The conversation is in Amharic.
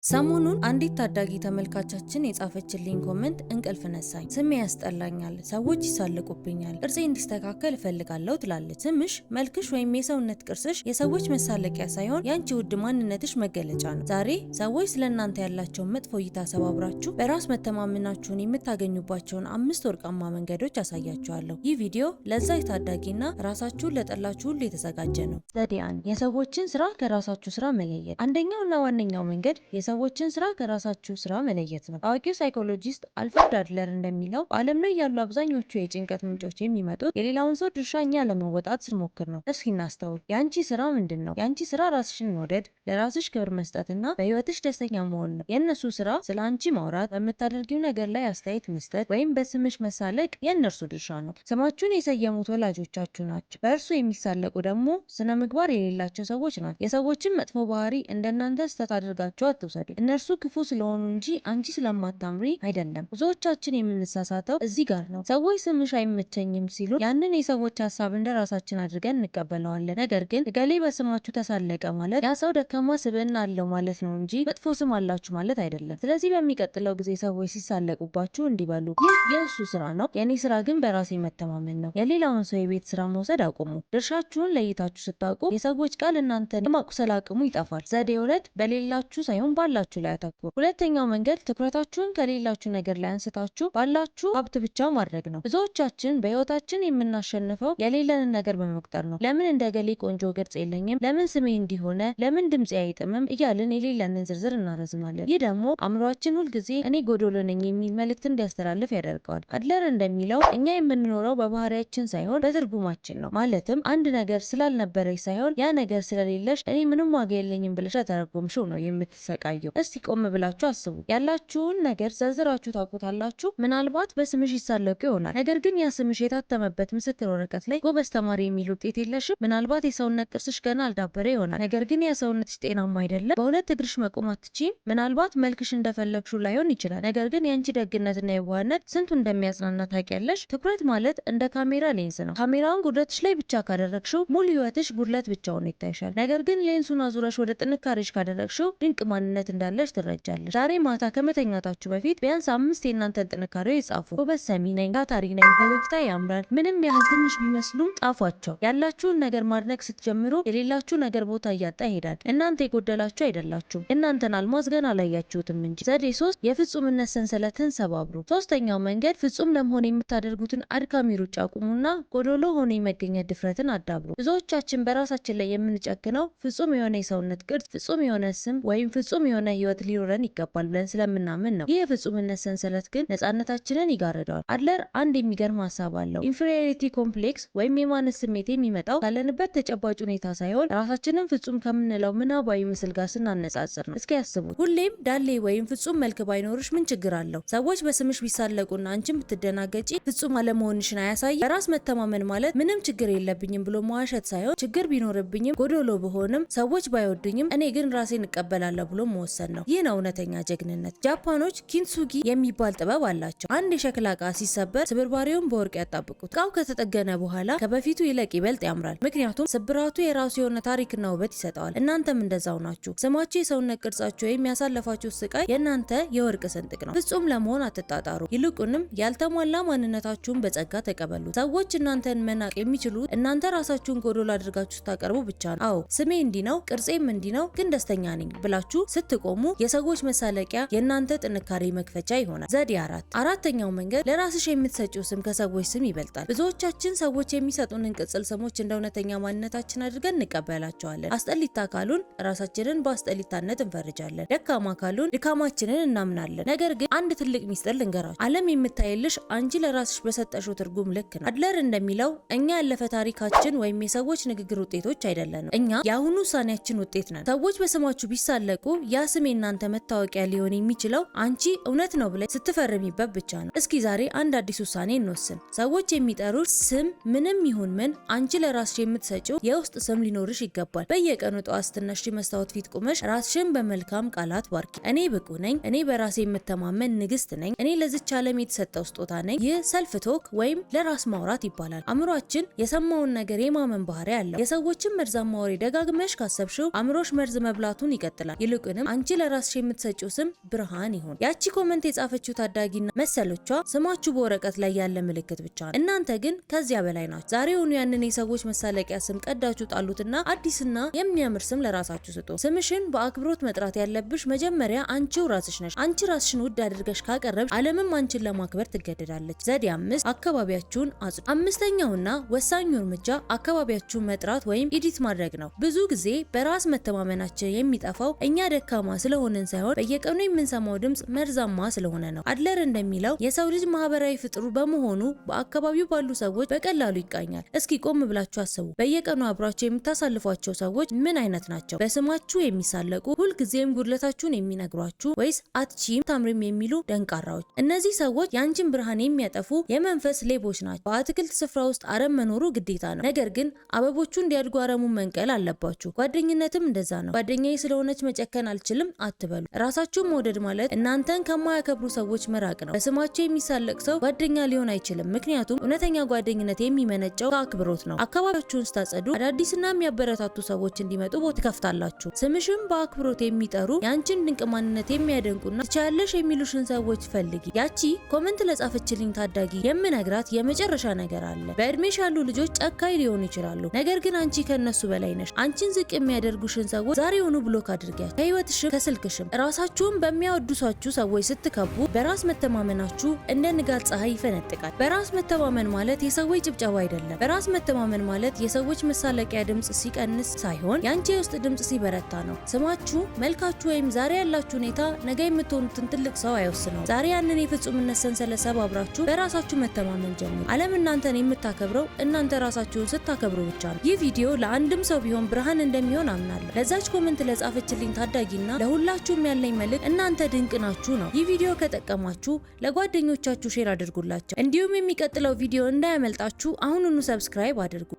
ሰሞኑን አንዲት ታዳጊ ተመልካቻችን የጻፈችልኝ ኮመንት እንቅልፍ ነሳኝ። ስሜ ያስጠላኛል፣ ሰዎች ይሳለቁብኛል፣ ቅርጼ እንዲስተካከል እፈልጋለሁ ትላለች። ስምሽ፣ መልክሽ ወይም የሰውነት ቅርስሽ የሰዎች መሳለቂያ ሳይሆን የአንቺ ውድ ማንነትሽ መገለጫ ነው። ዛሬ ሰዎች ስለእናንተ ያላቸውን መጥፎ እይታ ሰባብራችሁ በራስ መተማመናችሁን የምታገኙባቸውን 5 ወርቃማ መንገዶች አሳያችኋለሁ። ይህ ቪዲዮ ለዛ ታዳጊና ራሳችሁን ለጠላችሁ ሁሉ የተዘጋጀ ነው። ዘዴ 1 የሰዎችን ስራ ከራሳችሁ ስራ መለየት። አንደኛውና ዋነኛው መንገድ የሰዎችን ስራ ከራሳችሁ ስራ መለየት ነው። ታዋቂው ሳይኮሎጂስት አልፍሬድ አድለር እንደሚለው በዓለም ላይ ያሉ አብዛኞቹ የጭንቀት ምንጮች የሚመጡት የሌላውን ሰው ድርሻ እኛ ለመወጣት ስንሞክር ነው። እስኪ እናስተውል። የአንቺ ስራ ምንድን ነው? የአንቺ ስራ ራስሽን መውደድ፣ ለራስሽ ክብር መስጠትና በህይወትሽ ደስተኛ መሆን ነው። የእነሱ ስራ ስለ አንቺ ማውራት፣ በምታደርጊው ነገር ላይ አስተያየት መስጠት ወይም በስምሽ መሳለቅ የእነርሱ ድርሻ ነው። ስማችሁን የሰየሙት ወላጆቻችሁ ናቸው። በእርሱ የሚሳለቁ ደግሞ ስነ ምግባር የሌላቸው ሰዎች ናቸው። የሰዎችን መጥፎ ባህሪ እንደናንተ ስህተት አድርጋችሁ አትውሰዱ። እነርሱ ክፉ ስለሆኑ እንጂ አንቺ ስለማታምሪ አይደለም። ብዙዎቻችን የምንሳሳተው እዚህ ጋር ነው። ሰዎች ስምሽ አይመቸኝም ሲሉ ያንን የሰዎች ሀሳብ እንደ ራሳችን አድርገን እንቀበለዋለን። ነገር ግን እገሌ በስማችሁ ተሳለቀ ማለት ያ ሰው ደካማ ስብዕና አለው ማለት ነው እንጂ መጥፎ ስም አላችሁ ማለት አይደለም። ስለዚህ በሚቀጥለው ጊዜ ሰዎች ሲሳለቁባችሁ እንዲበሉ ይህ የእሱ ስራ ነው፣ የኔ ስራ ግን በራሴ መተማመን ነው። የሌላውን ሰው የቤት ስራ መውሰድ አቁሙ። ድርሻችሁን ለይታችሁ ስታውቁ የሰዎች ቃል እናንተን የማቁሰል አቅሙ ይጠፋል። ዘዴ 2 በሌላችሁ ሳይሆን ባላችሁ ላይ አተኩሩ። ሁለተኛው መንገድ ትኩረታችሁን ከሌላችሁ ነገር ላይ አንስታችሁ ባላችሁ ሀብት ብቻ ማድረግ ነው። ብዙዎቻችን በህይወታችን የምናሸንፈው የሌለንን ነገር በመቁጠር ነው። ለምን እንደገሌ ቆንጆ ቅርጽ የለኝም፣ ለምን ስሜ እንዲሆነ፣ ለምን ድምጽ አይጥምም እያልን የሌለንን ዝርዝር እናረዝማለን። ይህ ደግሞ አእምሯችን ሁልጊዜ እኔ ጎዶሎ ነኝ የሚል መልእክት እንዲያስተላልፍ ያደርገዋል። አድለር እንደሚለው እኛ የምንኖረው በባህሪያችን ሳይሆን በትርጉማችን ነው። ማለትም አንድ ነገር ስላልነበረች ሳይሆን ያ ነገር ስለሌለሽ እኔ ምንም ዋጋ የለኝም ብለሽ ተረጎምሽው ነው የምትሰቃየው። እስቲ ቆም ብላችሁ አስቡ። ያላችሁን ነገር ዘርዝራችሁ ታውቁታላችሁ። ምናልባት በስምሽ ይሳለቁ ይሆናል። ነገር ግን ያ ስምሽ የታተመበት ምስክር ወረቀት ላይ ጎበዝ ተማሪ የሚል ውጤት የለሽም። ምናልባት የሰውነት ቅርስሽ ገና አልዳበረ ይሆናል። ነገር ግን ያ ሰውነትሽ ጤናማ አይደለም። በሁለት እግርሽ መቆም አትችይም። ምናልባት መልክሽ እንደፈለግሽው ላይሆን ይችላል። ነገር ግን የአንቺ ደግነትና የዋህነት ስንቱ እንደሚያጽናና ታውቂያለሽ። ትኩረት ማለት እንደ ካሜራ ሌንስ ነው። ካሜራውን ጉድለትሽ ላይ ብቻ ካደረግሽው ሙሉ ህይወትሽ ጉድለት ብቻ ሆኖ ይታይሻል። ነገር ግን ሌንሱን አዙረሽ ወደ ጥንካሬሽ ካደረግሽው ድንቅ ማንነት እንዳለሽ ትረጃለሽ። ዛሬ ማታ ከመተኛታችሁ በፊት ቢያንስ 5 የእናንተን ጥንካሬዎች ጻፉ። ጎበዝ ሰሚ ነኝ፣ ታታሪ ነኝ፣ ፈገግታ ያምራል፣ ምንም ያህል ትንሽ ቢመስሉም ጻፏቸው። ያላችሁን ነገር ማድነቅ ስትጀምሩ የሌላችሁ ነገር ቦታ እያጣ ይሄዳል። እናንተ የጎደላችሁ አይደላችሁም። እናንተን አልማዝ ገና አላያችሁትም እንጂ። ዘዴ 3 የፍጹምነት ሰንሰለትን ሰባብሩ። ሶስተኛው መንገድ ፍጹም ለመሆን የምታደርጉትን አድካሚ ሩጫ አቁሙና ጎዶሎ ሆኖ የመገኘት ድፍረትን አዳብሩ። ብዙዎቻችን በራሳችን ላይ የምንጨክነው ፍጹም የሆነ የሰውነት ቅርጽ፣ ፍጹም የሆነ ስም ወይም ፍጹም የሆነ ህይወት ሊኖረን ይገባል ብለን ስለምናምን ነው። ይህ የፍጹምነት ሰንሰለት ግን ነፃነታችንን ይጋርደዋል። አድለር አንድ የሚገርም ሀሳብ አለው። ኢንፌሪዮሪቲ ኮምፕሌክስ ወይም የማነስ ስሜት የሚመጣው ካለንበት ተጨባጭ ሁኔታ ሳይሆን ራሳችንን ፍጹም ከምንለው ምናባዊ ምስል ጋር ስናነጻጽር ነው። እስኪ ያስቡት። ሁሌም ዳሌ ወይም ፍጹም መልክ ባይኖርሽ ምን ችግር አለው? ሰዎች በስምሽ ቢሳለቁና አንቺን ብትደናገጪ ፍጹም አለመሆንሽን አያሳይ? በራስ መተማመን ማለት ምንም ችግር የለብኝም ብሎ መዋሸት ሳይሆን ችግር ቢኖርብኝም ጎዶሎ ብሆንም ሰዎች ባይወዱኝም እኔ ግን ራሴን እቀበላለሁ ብሎ መወሰን ነው። ይህ ነው እውነተኛ ጀግንነት። ጃፓኖች ኪንሱጊ የሚባል ጥበብ አላቸው። አንድ የሸክላ እቃ ሲሰበር ስብርባሪውን በወርቅ ያጣብቁት። እቃው ከተጠገነ በኋላ ከበፊቱ ይልቅ ይበልጥ ያምራል። ምክንያቱም ስብራቱ የራሱ የሆነ ታሪክና ውበት ይሰጠዋል። እናንተም እንደዛው ናችሁ። ስማችሁ፣ የሰውነት ቅርጻችሁ ወይም ያሳለፋችሁ ስቃይ የእናንተ የወርቅ ስንጥቅ ነው። ፍጹም ለመሆን አትጣጣሩ። ይልቁንም ያልተሟላ ማንነታችሁን በጸጋ ተቀበሉ። ሰዎች እናንተን መናቅ የሚችሉት እናንተ ራሳችሁን ጎዶሎ አድርጋችሁ ስታቀርቡ ብቻ ነው። አዎ ስሜ እንዲህ ነው፣ ቅርጼም እንዲህ ነው፣ ግን ደስተኛ ነኝ ብላችሁ ስትቆሙ የሰዎች መሳለቂያ የእናንተ ጥንካሬ መክፈቻ ይሆናል። ዘዴ 4 አራተኛው መንገድ ለራስሽ የምትሰጪው ስም ከሰዎች ስም ይበልጣል። ብዙዎቻችን ሰዎች የሚሰጡንን ቅጽል ስሞች እንደ እውነተኛ ማንነታችን አድርገን እንቀበላቸዋለን። አስጠሊታ ካሉን ራሳችንን በአስጠሊታነት እንፈርጃለን። ደካማ ካሉን ድካማችንን እናምናለን። ነገር ግን አንድ ትልቅ ሚስጥር ልንገራችሁ። ዓለም የምታይልሽ አንቺ ለራስሽ በሰጠሽው ትርጉም ልክ ነው። አድለር እንደሚለው እኛ ያለፈ ታሪካችን ወይም የሰዎች ንግግር ውጤቶች አይደለንም። እኛ የአሁኑ ውሳኔያችን ውጤት ነን። ሰዎች በስማችሁ ቢሳለቁ ያ ስም የእናንተ መታወቂያ ሊሆን የሚችለው አንቺ እውነት ነው ብለሽ ስትፈርሚበት ብቻ ነው። እስኪ ዛሬ አንድ አዲስ ውሳኔ እንወስን። ሰዎች የሚጠሩት ስም ምንም ይሁን ምን አንቺ ለራስሽ የምትሰጪው የውስጥ ስም ሊኖርሽ ይገባል። በየቀኑ ጠዋት ስትነሺ መስታወት ፊት ቁመሽ ራስሽን በመልካም ቃላት ባርኪ። እኔ ብቁ ነኝ፣ እኔ በራሴ የምተማመን ንግስት ነኝ፣ እኔ ለዚች ዓለም የተሰጠው ስጦታ ነኝ። ይህ ሰልፍ ቶክ ወይም ለራስ ማውራት ይባላል። አእምሯችን የሰማውን ነገር የማመን ባህሪ አለው። የሰዎችን መርዛማ ወሬ ደጋግመሽ ካሰብሽው አእምሮሽ መርዝ መብላቱን ይቀጥላል። ይልቁንም አንቺ ለራስሽ የምትሰጪው ስም ብርሃን ይሁን። ያቺ ኮመንት የጻፈችው ታዳጊና መሰሎቿ ስማችሁ በወረቀት ላይ ያለ ምልክት ብቻ ነው። እናንተ ግን ከዚያ በላይ ናችሁ። ዛሬውኑ ያንን የሰዎች መሳለቂያ ስም ቀዳችሁ ጣሉትና አዲስና የሚያምር ስም ለራሳችሁ ስጡ። ስምሽን በአክብሮት መጥራት ያለብሽ መጀመሪያ አንቺው ራስሽ ነሽ። አንቺ ራስሽን ውድ አድርገሽ ካቀረብሽ ዓለምም አንቺን ለማክበር ትገደዳለች። ዘዴ 5 አካባቢያችሁን አጽዱ። አምስተኛውና ወሳኙ እርምጃ አካባቢያችሁን መጥራት ወይም ኤዲት ማድረግ ነው። ብዙ ጊዜ በራስ መተማመናችን የሚጠፋው እኛ ደካማ ስለሆነን ሳይሆን በየቀኑ የምንሰማው ድምጽ መርዛማ ስለሆነ ነው። አድለር እንደሚለው የሰው ልጅ ማህበራዊ ፍጥሩ በመሆኑ በአካባቢው ባሉ ሰዎች በቀላሉ ይቃኛል። እስኪ ቆም ብላችሁ አስቡ። በየቀኑ አብራችሁ የምታሳልፏቸው ሰዎች ምን አይነት ናቸው? በስማችሁ የሚሳለቁ፣ ሁልጊዜም ጉድለታችሁን የሚነግሯችሁ ወይስ አትቺም ታምሪም የሚሉ ደንቃራዎች? እነዚህ ሰዎች ያንቺን ብርሃን የሚያጠፉ የመንፈስ ሌቦች ናቸው። በአትክልት ስፍራ ውስጥ አረም መኖሩ ግዴታ ነው። ነገር ግን አበቦቹ እንዲያድጉ አረሙን መንቀል አለባችሁ። ጓደኝነትም እንደዛ ነው። ጓደኛዬ ስለሆነች መጨከን አልችልም አትበሉ። ራሳችሁን መውደድ ማለት እናንተን ከማያከብሩ ሰዎች መራቅ ነው። በስማችሁ የሚሳለቅ ሰው ጓደኛ ሊሆን አይችልም። ምክንያቱም እውነተኛ ጓደኝነት የሚመነጨው ከአክብሮት ነው። አካባቢያችሁን ስታጸዱ አዳዲስና የሚያበረታቱ ሰዎች እንዲመጡ ቦታ ትከፍታላችሁ። ስምሽን በአክብሮት የሚጠሩ ያንቺን ድንቅ ማንነት የሚያደንቁና ትቻለሽ የሚሉሽን ሰዎች ፈልጊ። ያቺ ኮመንት ለጻፈችልኝ ታዳጊ የምነግራት የመጨረሻ ነገር አለ። በእድሜሽ ያሉ ልጆች ጨካኝ ሊሆኑ ይችላሉ፣ ነገር ግን አንቺ ከነሱ በላይ ነሽ። አንቺን ዝቅ የሚያደርጉሽን ሰዎች ዛሬውኑ ብሎክ አድርጊያቸው። ከህይወትሽም ከስልክሽም። ራሳችሁን በሚያወድሷችሁ ሰዎች ስትከቡ በራስ መተማመናችሁ እንደ ንጋት ፀሐይ ይፈነጥቃል። በራስ መተማመን ማለት የሰዎች ጭብጨባ አይደለም። በራስ መተማመን ማለት የሰዎች መሳለቂያ ድምጽ ሲቀንስ ሳይሆን ያንቺ የውስጥ ድምጽ ሲበረታ ነው። ስማችሁ፣ መልካችሁ ወይም ዛሬ ያላችሁ ሁኔታ ነገ የምትሆኑትን ትልቅ ሰው አይወስነው። ዛሬ ያንን የፍጹምነት ሰንሰለት ሰባብራችሁ በራሳችሁ መተማመን ጀምሩ። ዓለም እናንተን የምታከብረው እናንተ ራሳችሁን ስታከብሩ ብቻ ነው። ይህ ቪዲዮ ለአንድም ሰው ቢሆን ብርሃን እንደሚሆን አምናለሁ። ለዛች ኮመንት ለጻፈችልኝ ታዳጊና ለሁላችሁም ያለኝ መልእክት እናንተ ድንቅ ናችሁ ነው። ይህ ቪዲዮ ከጠቀማችሁ ለጓደኞቻችሁ ሼር አድርጉላቸው። እንዲሁም የሚቀጥለው ቪዲዮ እንዳያመልጣችሁ አሁኑኑ ሰብስክራይብ አድርጉ።